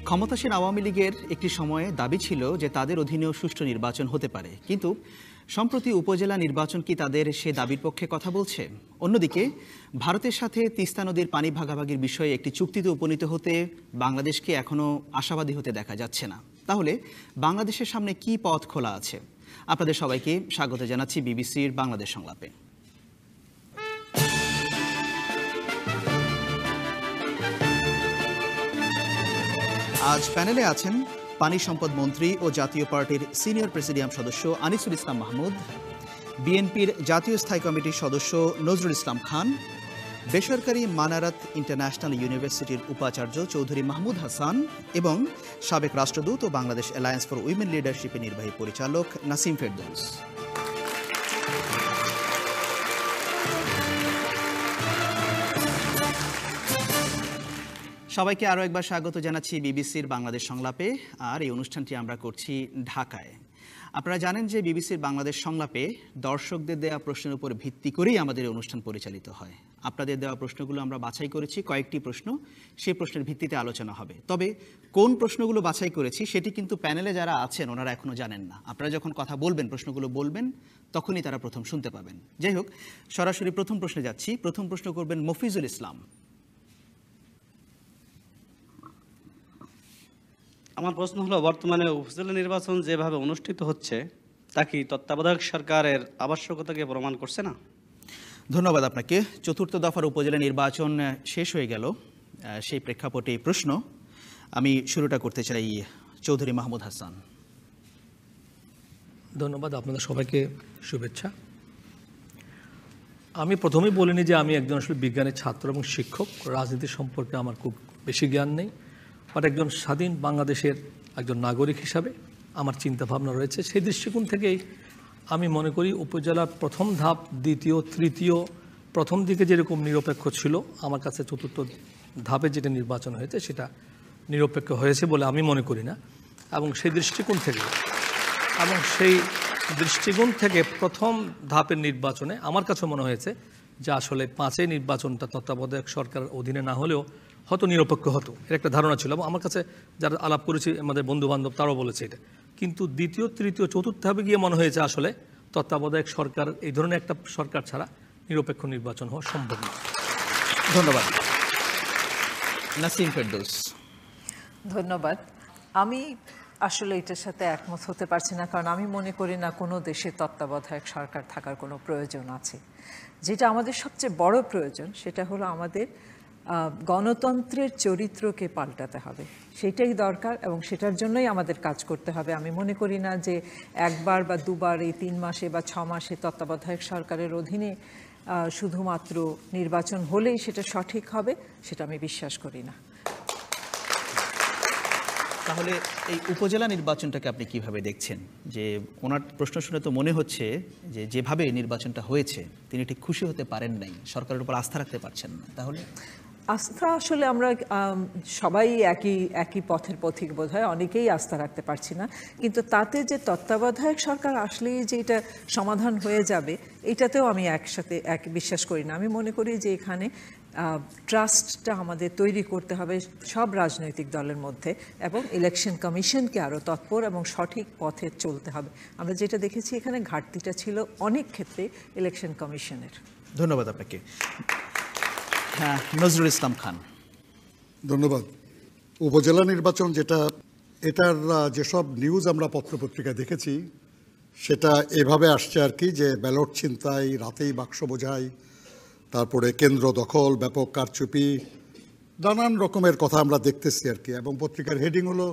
ক্ষমতাসীন আওয়ামী লীগের একটি সময়ে দাবি ছিল যে তাদের অধীনেও সুষ্ঠু নির্বাচন হতে পারে, কিন্তু সম্প্রতি উপজেলা নির্বাচন কি তাদের সে দাবির পক্ষে কথা বলছে? অন্যদিকে ভারতের সাথে তিস্তা নদীর পানি ভাগাভাগির বিষয়ে একটি চুক্তিতে উপনীত হতে বাংলাদেশকে এখনও আশাবাদী হতে দেখা যাচ্ছে না। তাহলে বাংলাদেশের সামনে কি পথ খোলা আছে? আপনাদের সবাইকে স্বাগত জানাচ্ছি বিবিসির বাংলাদেশ সংলাপে। আজ প্যানেলে আছেন পানি সম্পদ মন্ত্রী ও জাতীয় পার্টির সিনিয়র প্রেসিডিয়াম সদস্য আনিসুল ইসলাম মাহমুদ, বিএনপির জাতীয় স্থায়ী কমিটির সদস্য নজরুল ইসলাম খান, বেসরকারি মানারাত ইন্টারন্যাশনাল ইউনিভার্সিটির উপাচার্য চৌধুরী মাহমুদ হাসান এবং সাবেক রাষ্ট্রদূত ও বাংলাদেশ অ্যালায়েন্স ফর উইমেন লিডারশিপের নির্বাহী পরিচালক নাসিম ফেরদৌস। সবাইকে আরও একবার স্বাগত জানাচ্ছি বিবিসির বাংলাদেশ সংলাপে। আর এই অনুষ্ঠানটি আমরা করছি ঢাকায়। আপনারা জানেন যে বিবিসির বাংলাদেশ সংলাপে দর্শকদের দেওয়া প্রশ্নের উপর ভিত্তি করেই আমাদের এই অনুষ্ঠান পরিচালিত হয়। আপনাদের দেওয়া প্রশ্নগুলো আমরা বাছাই করেছি, কয়েকটি প্রশ্ন, সেই প্রশ্নের ভিত্তিতে আলোচনা হবে। তবে কোন প্রশ্নগুলো বাছাই করেছি সেটি কিন্তু প্যানেলে যারা আছেন ওনারা এখনও জানেন না। আপনারা যখন কথা বলবেন, প্রশ্নগুলো বলবেন, তখনই তারা প্রথম শুনতে পাবেন। যাই হোক, সরাসরি প্রথম প্রশ্নে যাচ্ছি। প্রথম প্রশ্ন করবেন মফিজুল ইসলাম। আমার প্রশ্ন হলো, বর্তমানে উপজেলা নির্বাচন যেভাবে অনুষ্ঠিত হচ্ছে তা কি তত্ত্বাবধায়ক সরকারের আবশ্যকতাকে প্রমাণ করছে না? ধন্যবাদ আপনাকে। চতুর্থ দফার উপজেলা নির্বাচন শেষ হয়ে গেল, সেই প্রেক্ষাপটে প্রশ্ন আমি শুরুটা করতে চাই চৌধুরী মাহমুদ হাসান। ধন্যবাদ, আপনাদের সবাইকে শুভেচ্ছা। আমি প্রথমেই বলিনি যে আমি একজন আসলে বিজ্ঞানের ছাত্র এবং শিক্ষক। রাজনীতি সম্পর্কে আমার খুব বেশি জ্ঞান নেই, বাট একজন স্বাধীন বাংলাদেশের একজন নাগরিক হিসাবে আমার চিন্তাভাবনা রয়েছে। সেই দৃষ্টিকোণ থেকেই আমি মনে করি উপজেলার প্রথম ধাপ, দ্বিতীয়, তৃতীয়, প্রথম দিকে যেরকম নিরপেক্ষ ছিল, আমার কাছে চতুর্থ ধাপে যেটা নির্বাচন হয়েছে সেটা নিরপেক্ষ হয়েছে বলে আমি মনে করি না। এবং সেই দৃষ্টিকোণ থেকে প্রথম ধাপের নির্বাচনে আমার কাছে মনে হয়েছে যে আসলে 5 নির্বাচনটা তত্ত্বাবধায়ক সরকারের অধীনে না হলেও হয়তো নিরপেক্ষ হতো, এর একটা ধারণা ছিল। এবং আমার কাছে যারা আলাপ করেছি, আমাদের বন্ধুবান্ধব, তারাও বলেছে এটা। কিন্তু দ্বিতীয়, তৃতীয়, চতুর্থ ধাপে গিয়ে মনে হয়েছে আসলে তত্ত্বাবধায়ক সরকার, এই ধরনের একটা সরকার ছাড়া নিরপেক্ষ নির্বাচন হওয়া সম্ভব না। ধন্যবাদ। নাসিম ফেরদৌস। ধন্যবাদ। আমি আসলে এটার সাথে একমত হতে পারছি না, কারণ আমি মনে করি না কোনো দেশে তত্ত্বাবধায়ক সরকার থাকার কোনো প্রয়োজন আছে। যেটা আমাদের সবচেয়ে বড় প্রয়োজন সেটা হলো আমাদের গণতন্ত্রের চরিত্রকে পাল্টাতে হবে, সেটাই দরকার এবং সেটার জন্যই আমাদের কাজ করতে হবে। আমি মনে করি না যে একবার বা দুবার, এই 3 মাসে বা 6 মাসে তত্ত্বাবধায়ক সরকারের অধীনে শুধুমাত্র নির্বাচন হলেই সেটা সঠিক হবে, সেটা আমি বিশ্বাস করি না। তাহলে এই উপজেলা নির্বাচনটাকে আপনি কিভাবে দেখছেন? যে ওনার প্রশ্ন শুনে তো মনে হচ্ছে যে যেভাবে নির্বাচনটা হয়েছে তিনি ঠিক খুশি হতে পারেন নাই, সরকারের উপর আস্থা রাখতে পারছেন না। তাহলে আস্থা, আসলে আমরা সবাই একই পথের পথিক বোধ হয়, অনেকেই আস্থা রাখতে পারছি না। কিন্তু তাতে যে তত্ত্বাবধায়ক সরকার আসলেই যে এটা সমাধান হয়ে যাবে, এটাতেও আমি বিশ্বাস করি না। আমি মনে করি যে এখানে ট্রাস্টটা আমাদের তৈরি করতে হবে সব রাজনৈতিক দলের মধ্যে, এবং ইলেকশন কমিশনকে আরও তৎপর এবং সঠিক পথে চলতে হবে। আমরা যেটা দেখেছি এখানে ঘাটতিটা ছিল অনেক ক্ষেত্রে ইলেকশন কমিশনের। ধন্যবাদ আপনাকে। হ্যাঁ, নজরুল ইসলাম খান। ধন্যবাদ। উপজেলা নির্বাচন এটার যেসব নিউজ আমরা পত্রপত্রিকায় দেখেছি সেটা এভাবে আসছে আর কি, যে ব্যালট ছিনতাই, রাতেই বাক্স বোঝাই, তারপরে কেন্দ্র দখল, ব্যাপক কারচুপি, নানান রকমের কথা আমরা দেখতেছি আর কি। এবং পত্রিকার হেডিং হলো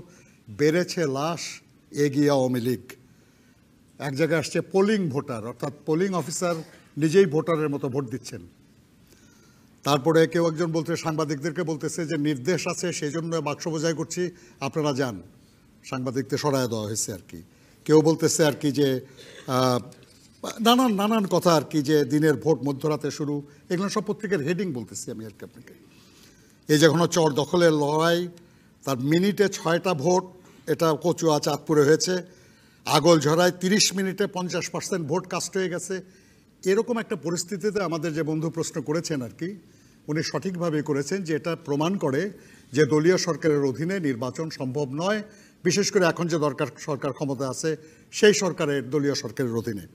বেড়েছে লাশ, এগিয়ে আওয়ামী লীগ। এক জায়গায় আসছে পোলিং ভোটার, অর্থাৎ পোলিং অফিসার নিজেই ভোটারের মতো ভোট দিচ্ছেন। তারপরে কেউ একজন সাংবাদিকদেরকে বলতেছে যে নির্দেশ আছে, সেই জন্য বাক্স বোঝাই করছি, আপনারা যান। সাংবাদিকদের সরায় দেওয়া হয়েছে আর কি। কেউ বলতেছে আর কি যে নানান কথা আর কি, যে দিনের ভোট মধ্যরাতে শুরু, এগুলো সব পত্রিকার হেডিং বলতেছি আমি আর কি আপনাকে। এই যে কোনো চর দখলের লড়াই, তার মিনিটে 6টা ভোট, এটা কচুয়া চাঁদপুরে হয়েছে। আগলঝড়ায় 30 মিনিটে 50% ভোট কাস্ট হয়ে গেছে। এরকম একটা পরিস্থিতিতে আমাদের যে বন্ধু প্রশ্ন করেছেন আর কি, উনি সঠিকভাবে করেছেন, যে এটা প্রমাণ করে যে দলীয় সরকারের অধীনে নির্বাচন সম্ভব নয়, বিশেষ করে এখন যে সরকার ক্ষমতা আছে সেই সরকারের দলীয় সরকারের অধীনে।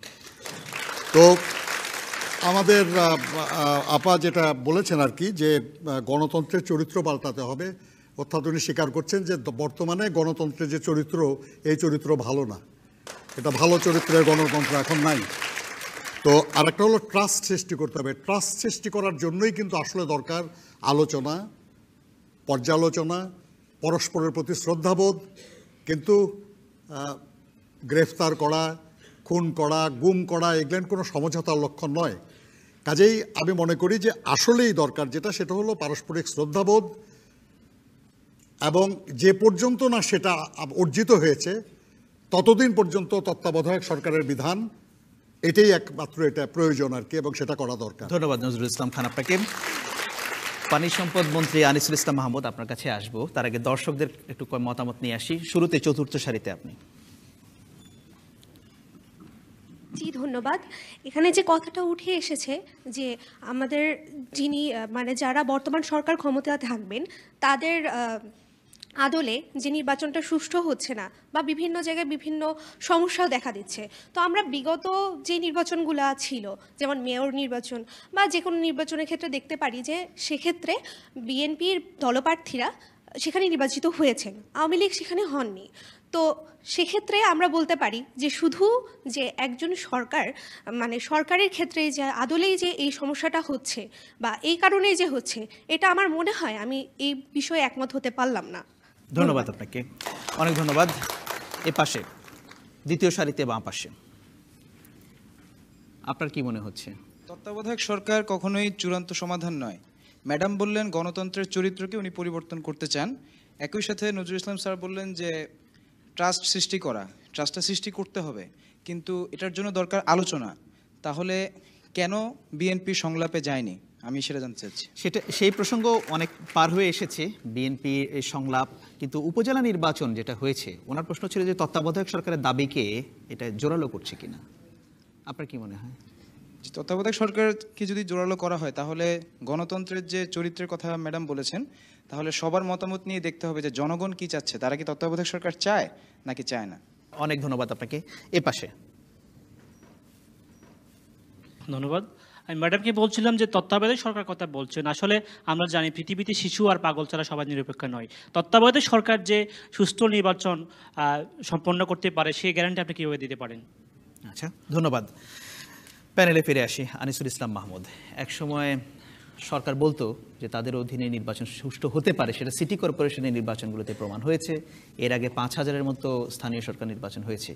তো আমাদের আপা যেটা বলেছেন আর কি, যে গণতন্ত্রের চরিত্র পাল্টাতে হবে, অর্থাৎ উনি স্বীকার করছেন যে বর্তমানে গণতন্ত্রের যে চরিত্র, এই চরিত্র ভালো না, এটা ভালো চরিত্রের গণতন্ত্র এখন নাই। তো আরেকটা হলো ট্রাস্ট সৃষ্টি করতে হবে। ট্রাস্ট সৃষ্টি করার জন্যই কিন্তু আসলে দরকার আলোচনা, পর্যালোচনা, পরস্পরের প্রতি শ্রদ্ধাবোধ। কিন্তু গ্রেফতার করা, খুন করা, গুম করা, এগুলো কোনো সমঝোতার লক্ষণ নয়। কাজেই আমি মনে করি যে আসলেই দরকার যেটা, সেটা হলো পারস্পরিক শ্রদ্ধাবোধ, এবং যে পর্যন্ত না সেটা অর্জিত হয়েছে ততদিন পর্যন্ত তত্ত্বাবধায়ক সরকারের বিধান এটাই একমাত্র এটা প্রয়োজন আর কি, এবং সেটা করা দরকার। ধন্যবাদ নজরুল ইসলাম খান আপনাকে। পানি সম্পদ মন্ত্রী আনিসুল ইসলাম মাহমুদ, আপনার কাছে আসবো। তার আগে দর্শকদের একটু মতামত নিয়ে আসি। শুরুতে চতুর্থ সারিতে আপনি। জি ধন্যবাদ। এখানে যে কথাটা উঠে এসেছে যে আমাদের যিনি মানে যারা বর্তমান সরকার ক্ষমতায় থাকবেন তাদের আদলে যে নির্বাচনটা সুষ্ঠু হচ্ছে না বা বিভিন্ন জায়গায় বিভিন্ন সমস্যাও দেখা দিচ্ছে। তো আমরা বিগত যে নির্বাচনগুলো ছিল, যেমন মেয়র নির্বাচন বা যে কোনো নির্বাচনের ক্ষেত্রে দেখতে পারি যে সেক্ষেত্রে বিএনপির দলপ্রার্থীরা সেখানে নির্বাচিত হয়েছেন, আওয়ামী লীগ সেখানে হননি। তো সেক্ষেত্রে আমরা বলতে পারি যে শুধু যে একজন সরকার মানে সরকারের ক্ষেত্রে যে আদলেই যে এই সমস্যাটা হচ্ছে বা এই কারণেই যে হচ্ছে, এটা আমার মনে হয় আমি এই বিষয়ে একমত হতে পারলাম না। ধন্যবাদ আপনাকে, অনেক ধন্যবাদ। এ পাশে দ্বিতীয় সারিতে বাম পাশে আপনার কি মনে হচ্ছে? তত্ত্বাবধায়ক সরকার কখনোই চূড়ান্ত সমাধান নয়। ম্যাডাম বললেন গণতন্ত্রের চরিত্রকে উনি পরিবর্তন করতে চান। একই সাথে নজরুল ইসলাম স্যার বললেন যে ট্রাস্ট সৃষ্টি করা, ট্রাস্টটা সৃষ্টি করতে হবে, কিন্তু এটার জন্য দরকার আলোচনা। তাহলে কেন বিএনপি সংলাপে যায়নি, আমি সেটা জানতে চাচ্ছি। সেই প্রসঙ্গ অনেক পার হয়ে এসেছে, বিএনপি সংলাপ। কিন্তু উপজেলা নির্বাচন যেটা হয়েছে, ওনার প্রশ্ন ছিল যে তত্ত্বাবধায়ক সরকারের দাবিকে এটা জোরালো করছে কিনা। আপনার কি মনে হয়? তত্ত্বাবধায়ক সরকারকে যদি জোরালো করা হয় তাহলে গণতন্ত্রের যে চরিত্রের কথা ম্যাডাম বলেছেন, তাহলে সবার মতামত নিয়ে দেখতে হবে যে জনগণ কি চাচ্ছে, তারা কি তত্ত্বাবধায়ক সরকার চায় নাকি চায় না। অনেক ধন্যবাদ আপনাকে। এ পাশে ধন্যবাদ। আমি ম্যাডামকে বলছিলাম যে তত্ত্বাবধায়ক সরকার কথা বলছেন, আসলে আমরা জানি পৃথিবীতে শিশু আর পাগল ছাড়া সবাই নিরপেক্ষ নয়। তত্ত্বাবধায়ক সরকার যে সুষ্ঠু নির্বাচন সম্পন্ন করতে পারে সেই গ্যারান্টি আপনি কীভাবে দিতে পারেন? আচ্ছা, ধন্যবাদ। প্যানেলে ফিরে আসি। আনিসুল ইসলাম মাহমুদ, একসময় সরকার বলতো যে তাদের অধীনে নির্বাচন সুষ্ঠু হতে পারে, সেটা সিটি কর্পোরেশনের নির্বাচনগুলোতে প্রমাণ হয়েছে। এর আগে 5,000-এর মতো স্থানীয় সরকার নির্বাচন হয়েছে।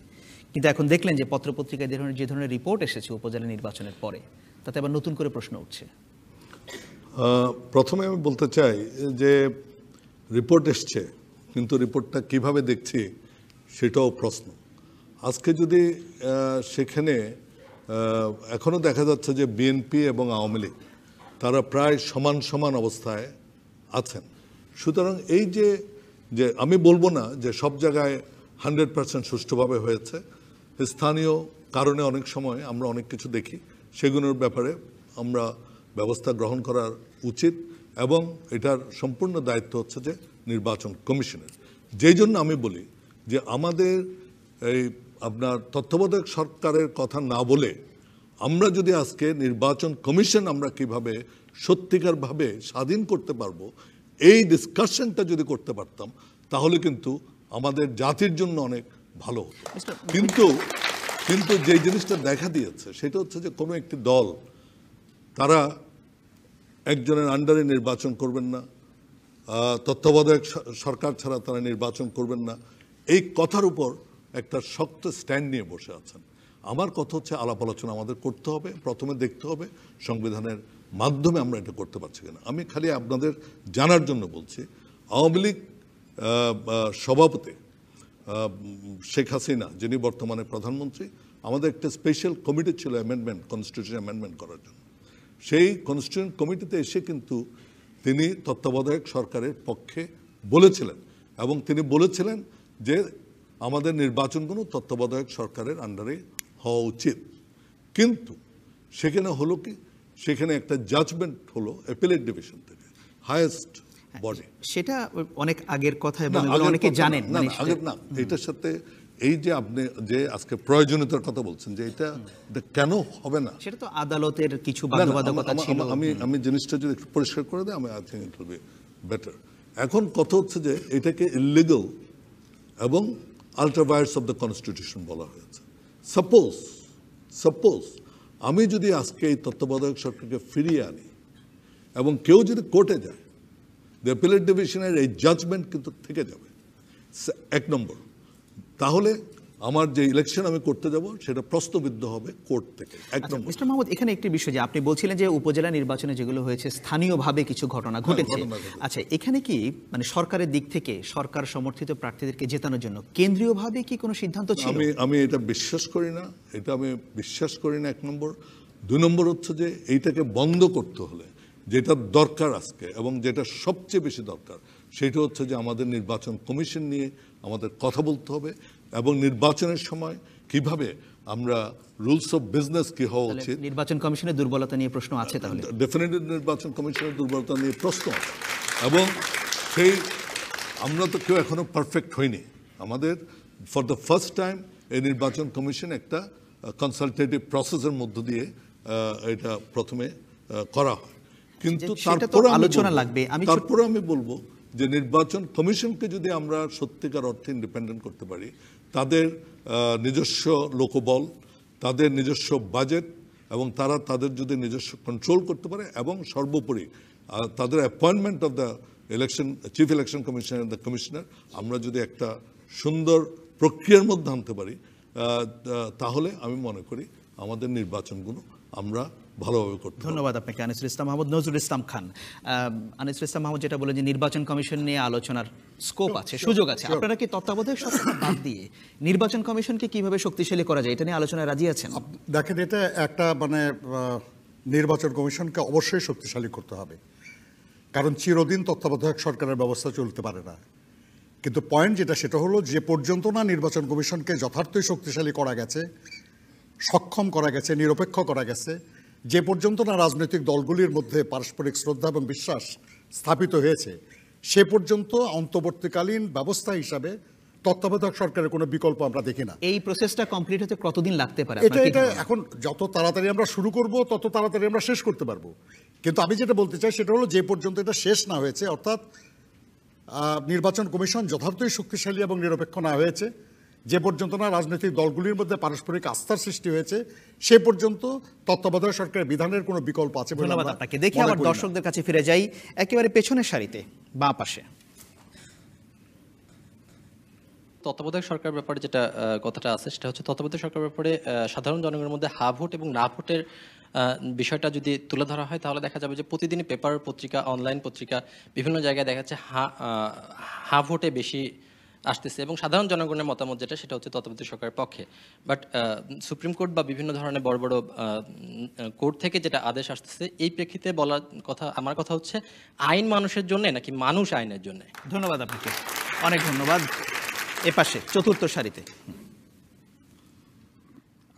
কিন্তু এখন দেখলেন যে পত্রপত্রিকায় যে ধরনের রিপোর্ট এসেছে উপজেলা নির্বাচনের পরে, তাতে আবার নতুন করে প্রশ্ন উঠছে। প্রথমে আমি বলতে চাই যে রিপোর্ট এসছে, কিন্তু রিপোর্টটা কিভাবে দেখছি সেটাও প্রশ্ন। আজকে যদি সেখানে এখনও দেখা যাচ্ছে যে বিএনপি এবং আওয়ামী লীগ তারা প্রায় সমান সমান অবস্থায় আছেন। সুতরাং এই যে আমি বলবো না যে সব জায়গায় 100% সুষ্ঠুভাবে হয়েছে, স্থানীয় কারণে অনেক সময় আমরা অনেক কিছু দেখি, সেগুলোর ব্যাপারে আমরা ব্যবস্থা গ্রহণ করা উচিত, এবং এটার সম্পূর্ণ দায়িত্ব হচ্ছে যে নির্বাচন কমিশনের। যেই জন্য আমি বলি যে আমাদের এই আপনার তত্ত্বাবধায়ক সরকারের কথা না বলে আমরা যদি আজকে নির্বাচন কমিশন আমরা কিভাবে সত্যিকারভাবে স্বাধীন করতে পারবো, এই ডিসকাশনটা যদি করতে পারতাম, তাহলে কিন্তু আমাদের জাতির জন্য অনেক ভালো হতো। কিন্তু যে জিনিসটা দেখা দিয়েছে সেটা হচ্ছে যে কোনো একটি দল তারা একজনের আন্ডারে নির্বাচন করবেন না, তত্ত্বাবধায়ক সরকার ছাড়া তারা নির্বাচন করবেন না, এই কথার উপর একটা শক্ত স্ট্যান্ড নিয়ে বসে আছেন। আমার কথা হচ্ছে আলাপ আলোচনা আমাদের করতে হবে। প্রথমে দেখতে হবে সংবিধানের মাধ্যমে আমরা এটা করতে পারছি কিনা। আমি খালি আপনাদের জানার জন্য বলছি, আওয়ামী লীগ সভাপতি শেখ হাসিনা, যিনি বর্তমানে প্রধানমন্ত্রী, আমাদের একটা স্পেশাল কমিটি ছিল কনস্টিটিউশন অ্যামেন্ডমেন্ট করার জন্য। সেই কনস্টিটিউশন কমিটিতে এসে কিন্তু তিনি তত্ত্বাবধায়ক সরকারের পক্ষে বলেছিলেন, এবং তিনি বলেছিলেন যে আমাদের নির্বাচনগুলো তত্ত্বাবধায়ক সরকারের আন্ডারে হওয়া উচিত। কিন্তু সেখানে হলো কি, সেখানে একটা জাজমেন্ট হলো অ্যাপিলেট ডিভিশন থেকে, হায়েস্ট বডি। সেটা অনেক আগের কথা এবং এগুলো অনেকে জানেন। না আগের না, এটার সাথে এই যে আপনি যে আজকে প্রয়োজনীয়তার কথা বলছেন যে এটা কেন হবে না, সেটা তো আদালতের কিছু না, না, বাধ্যবাধকতা ছিল। আমি জিনিসটা যদি একটু পরিষ্কার করে দেয়, আমি I think it will be better. এখন কথা হচ্ছে যে এটাকে ইলিগাল এবং আল্ট্রাভায়ার্স অফ দ্য কনস্টিটিউশন বলা হয়েছে। সাপোজ আমি যদি আজকে এই তত্ত্বাবধায়ক সরকারকে ফিরিয়ে আনি এবং কেউ যদি কোর্টে যায়, দ্য অ্যাপিলেট ডিভিশনের এই জাজমেন্ট কিন্তু থেকে যাবে, এক নম্বর। তাহলে আমার যে ইলেকশন আমি করতে যাব সেটা প্রশ্নবিদ্ধ হবে কোর্ট থেকে, এক নম্বর। মিস্টার মাহমুদ, এখানে একটি বিষয় যে আপনি বলছিলেন যে উপজেলা নির্বাচনে যেগুলো হয়েছে স্থানীয়ভাবে কিছু ঘটনা ঘটেছে। আচ্ছা, এখানে কি মানে সরকারের দিক থেকে সরকার সমর্থিত প্রার্থীদেরকে জেতানোর জন্য কেন্দ্রীয়ভাবে কি কোনো সিদ্ধান্ত ছিল? আমি এটা বিশ্বাস করি না, এক নম্বর। দুই নম্বর হচ্ছে যে এইটাকে বন্ধ করতে হলে যেটা দরকার আজকে এবং যেটা সবচেয়ে বেশি দরকার সেটা হচ্ছে যে আমাদের নির্বাচন কমিশন নিয়ে আমাদের কথা বলতে হবে এবং নির্বাচনের সময় কিভাবে আমরা রুলস অফ বিজনেস কি হওয়া উচিত। নির্বাচন কমিশনের দুর্বলতা নিয়ে প্রশ্ন আছে তাহলে? ডেফিনেটলি নির্বাচন কমিশনের দুর্বলতা নিয়ে প্রশ্ন আছে এবং সেই আমরা তো কেউ এখনো পারফেক্ট হইনি। আমাদের ফর দ্য ফার্স্ট টাইম এই নির্বাচন কমিশন একটা কনসালটেটিভ প্রসেসের মধ্য দিয়ে এটা প্রথমে করা হয়, কিন্তু তারপরে আমি বলবো যে নির্বাচন কমিশনকে যদি আমরা সত্যিকার অর্থে ইন্ডিপেন্ডেন্ট করতে পারি, তাদের নিজস্ব লোকবল, তাদের নিজস্ব বাজেট এবং তারা তাদের যদি নিজস্ব কন্ট্রোল করতে পারে এবং সর্বোপরি তাদের appointment of the election chief election commissioner the commissioner আমরা যদি একটা সুন্দর প্রক্রিয়ার মধ্যে আনতে পারি, তাহলে আমি মনে করি আমাদের নির্বাচনগুলো আমরা ভালোভাবে করতে। ধন্যবাদ আপনাকে আনিসুল ইসলাম মাহমুদ। নজরুল ইসলাম খান, আনিসুল ইসলাম মাহমুদ যেটা বলেন যে নির্বাচন কমিশন নিয়ে আলোচনার স্কোপ আছে, সুযোগ আছে, আপনারা কি তত্ত্বাবধায়ক সরকার বাদ দিয়ে নির্বাচন কমিশনকে কিভাবে শক্তিশালী করা যায় এটা নিয়ে আলোচনায় রাজি আছেন? দেখেন, এটা একটা মানে নির্বাচন কমিশনকে অবশ্যই শক্তিশালী করতে হবে, কারণ চিরদিন তত্ত্বাবধায়ক সরকারের ব্যবস্থা চলতে পারে না। কিন্তু পয়েন্ট যেটা সেটা হলো যে পর্যন্ত না নির্বাচন কমিশনকে যথার্থই শক্তিশালী করা গেছে, সক্ষম করা গেছে, নিরপেক্ষ করা গেছে, যে পর্যন্ত না রাজনৈতিক দলগুলির মধ্যে পারস্পরিক শ্রদ্ধা এবং বিশ্বাস স্থাপিত হয়েছে, সে পর্যন্ত অন্তর্বর্তীকালীন ব্যবস্থা হিসাবে তত্ত্বাবধায়ক সরকারের কোনো বিকল্প আমরা দেখি না। এই প্রসেসটা কমপ্লিট হতে কতদিন লাগতে পারে? এটা এখন যত তাড়াতাড়ি আমরা শুরু করব তত তাড়াতাড়ি আমরা শেষ করতে পারবো। কিন্তু আমি যেটা বলতে চাই সেটা হলো যে পর্যন্ত এটা শেষ না হয়েছে, অর্থাৎ নির্বাচন কমিশন যথার্থই শক্তিশালী এবং নিরপেক্ষ না হয়েছে, যে পর্যন্ত না রাজনৈতিক দলগুলির মধ্যে পারস্পরিক আস্থার সৃষ্টি হয়েছে, সে পর্যন্ত তত্ত্বাবধায়ক সরকারের বিধানের কোনো বিকল্প আছে বলে ধন্যবাদ আপনাকে। দেখি আবার দর্শকদের কাছে ফিরে যাই, একেবারে পেছনের সারিতে বাঁ পাশে। তত্ত্বাবধায়ক সরকার ব্যাপারে যেটা কথাটা আছে সেটা হচ্ছে তত্ত্বাবধায়ক সরকার ব্যাপারে সাধারণ জনগণের মধ্যে হা ভোট এবং না ভোটের বিষয়টা যদি তুলে ধরা হয় তাহলে দেখা যাবে যে প্রতিদিনই পেপার পত্রিকা, অনলাইন পত্রিকা বিভিন্ন জায়গায় দেখা যাচ্ছে হা ভোটে বেশি আসতেছে এবং সাধারণ জনগণের মতামত যেটা সেটা হচ্ছে তত্ত্বাবধায়ক সরকারের পক্ষে। বাট সুপ্রিম কোর্ট বা বিভিন্ন ধরনের বড় বড় কোর্ট থেকে যেটা আদেশ আসতেছে এই প্রেক্ষিতে বলার কথা, আমার কথা হচ্ছে আইন মানুষের জন্য নাকি মানুষ আইনের জন্য? ধন্যবাদ আপনাকে, অনেক ধন্যবাদ। এপাশে চতুর্থ সারিতে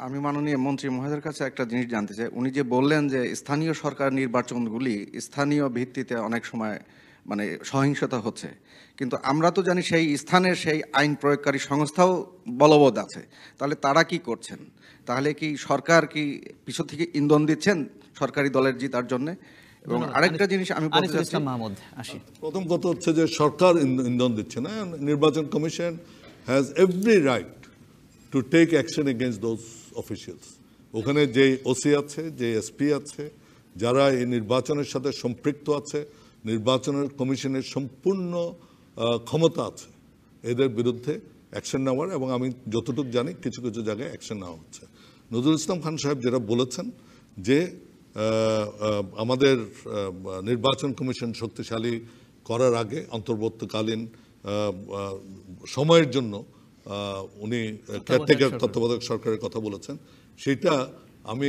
আমি মাননীয় মন্ত্রী মহোদয়ের কাছে একটা জিনিস জানতে চাই। উনি যে বললেন যে স্থানীয় সরকার নির্বাচনগুলি স্থানীয় ভিত্তিতে অনেক সময় মানে সহিংসতা হচ্ছে, কিন্তু আমরা তো জানি সেই স্থানের সেই আইন প্রয়োগকারী সংস্থাও বলবৎ আছে, তাহলে তারা কি করছেন? তাহলে কি সরকার কি পিছন থেকে ইন্ধন দিচ্ছেন সরকারি দলের জিতার জন্য? এবং আরেকটা জিনিস আমি বলতে চাচ্ছি, প্রথম কথা হচ্ছে যে সরকার ইন্ধন দিচ্ছে না, নির্বাচন commission has every right to take action against those officials. ওখানে যে ওসি আছে, যে এসপি আছে, যারা এই নির্বাচনের সাথে সম্পৃক্ত আছে, নির্বাচনের কমিশনের সম্পূর্ণ ক্ষমতা আছে এদের বিরুদ্ধে অ্যাকশন নেওয়ার, এবং আমি যতটুকু জানি কিছু কিছু জায়গায় অ্যাকশন নেওয়া হচ্ছে। নজরুল ইসলাম খান সাহেব যেটা বলেছেন যে আমাদের নির্বাচন কমিশন শক্তিশালী করার আগে অন্তর্বর্তীকালীন সময়ের জন্য উনি কেয়ারটেকার তত্ত্বাবধায়ক সরকারের কথা বলেছেন, সেটা আমি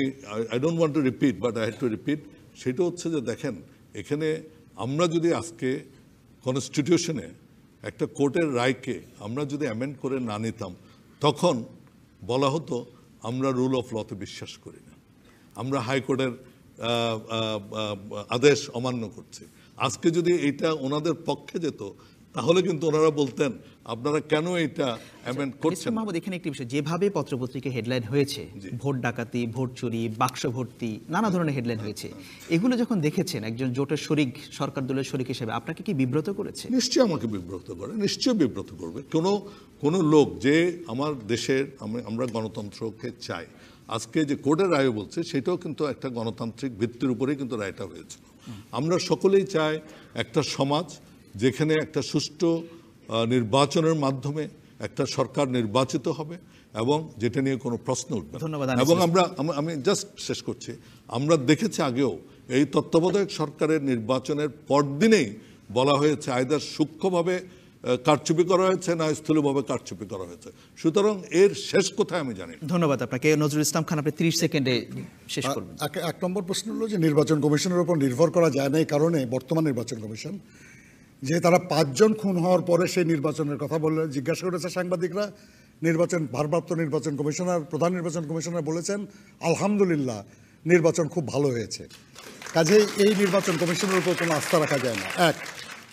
I don't want to repeat but I had to repeat. সেটা হচ্ছে যে দেখেন, এখানে আমরা যদি আজকে কনস্টিটিউশনে একটা কোর্টের রায়কে আমরা যদি অ্যামেন্ড করে না নিতাম, তখন বলা হতো আমরা রুল অফ লতে বিশ্বাস করি না, আমরা হাইকোর্টের আদেশ অমান্য করছি। আজকে যদি এটা ওনাদের পক্ষে যেত তাহলে কিন্তু ওনারা বলতেন আপনারা কেন এটা অ্যামেন্ড করছেন। মাহমুদ, এখানে একটি বিষয়, যেভাবে পত্রপত্রিকা হেডলাইন হয়েছে, ভোট ডাকাতি, ভোট চুরি, বাক্স ভর্তি, নানা ধরনের হেডলাইন হয়েছে, এগুলো যখন দেখেছেন একজন জোটের শরিক, সরকার দলের শরিক হিসেবে আপনাকে কি বিব্রত করেছে? নিশ্চয়ই আমাকে বিব্রত করে, নিশ্চয়ই বিব্রত করবে। কোনো লোক যে আমার দেশের, আমরা গণতন্ত্রকে চাই, আজকে যে কোর্টের রায় বলছে সেটাও কিন্তু একটা গণতান্ত্রিক ভিত্তির উপরেই কিন্তু রায়টা হয়েছিল। আমরা সকলেই চাই একটা সমাজ যেখানে একটা সুষ্ঠু নির্বাচনের মাধ্যমে একটা সরকার নির্বাচিত হবে এবং যেটা নিয়ে কোনো প্রশ্ন উঠবে ধন্যবাদ। এবং আমি জাস্ট শেষ করছি, আমরা দেখেছি আগেও এই তত্ত্বাবধায়ক সরকারের নির্বাচনের পরদিনেই বলা হয়েছে আইদার সূক্ষ্মভাবে কারচুপি করা হয়েছে না স্থূলভাবে কারচুপি করা হয়েছে। সুতরাং এর শেষ কোথায় আমি জানি। ধন্যবাদ আপনাকে। নজরুল ইসলাম খান, আপনি 30 সেকেন্ডে শেষ করবেন। এক নম্বর প্রশ্ন হলো যে নির্বাচন কমিশনের উপর নির্ভর করা যায় না, এই কারণে বর্তমান নির্বাচন কমিশন যে তারা 5 জন খুন হওয়ার পরে সেই নির্বাচনের কথা বলে জিজ্ঞাসা করেছে সাংবাদিকরা, ভারপ্রাপ্ত নির্বাচন কমিশনার, প্রধান নির্বাচন কমিশনার বলেছেন আলহামদুলিল্লাহ নির্বাচন খুব ভালো হয়েছে। কাজেই এই নির্বাচন কমিশনের উপর কোনো আস্থা রাখা যায় না। 1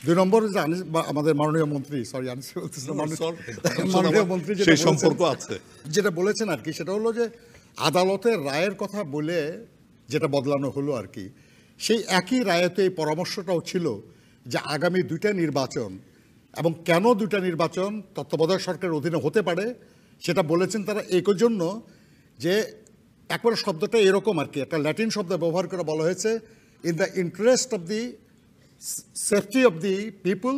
2 নম্বর যে আমাদের মাননীয় মন্ত্রী, মাননীয় মন্ত্রী সেই সম্পর্ক আছে, যেটা বলেছেন আর কি, সেটা হলো যে আদালতের রায়ের কথা বলে যেটা বদলানো হলো আর কি, সেই একই রায়েতে এই পরামর্শটাও ছিল যে আগামী 2টা নির্বাচন এবং কেন 2টা নির্বাচন তত্ত্বাবধায়ক সরকারের অধীনে হতে পারে সেটা বলেছেন তারা এই জন্য যে একবারে শব্দটা এরকম আর কি, একটা ল্যাটিন শব্দ ব্যবহার করে বলা হয়েছে in the interest of the safety of the people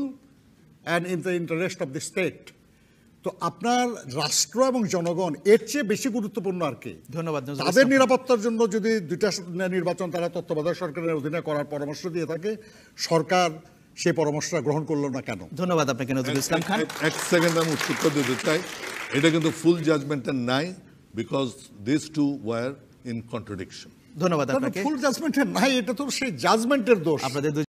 and in the interest of the state. তো আপনার রাষ্ট্র এবং জনগণ এর চেয়ে বেশি গুরুত্বপূর্ণ আর কি। ধন্যবাদ। তাদের নিরাপত্তার জন্য যদি 2টা নির্বাচন তারা তত্ত্বাবধায়ক সরকারের অধীনে করার পরামর্শ দিয়ে থাকে, সরকার সেই পরামর্শটা গ্রহণ করলো না কেন? ধন্যবাদ আপনাকে নজরুল ইসলাম খান। 1 সেকেন্ড আমি উত্তর দিতে চাই, এটা কিন্তু ফুল জাজমেন্টে নাই, because this two were in contradiction. ধন্যবাদ আপনাকে। ফুল জাজমেন্টের নাই, এটা তো সেই জাজমেন্টের দোষ। আপনাদের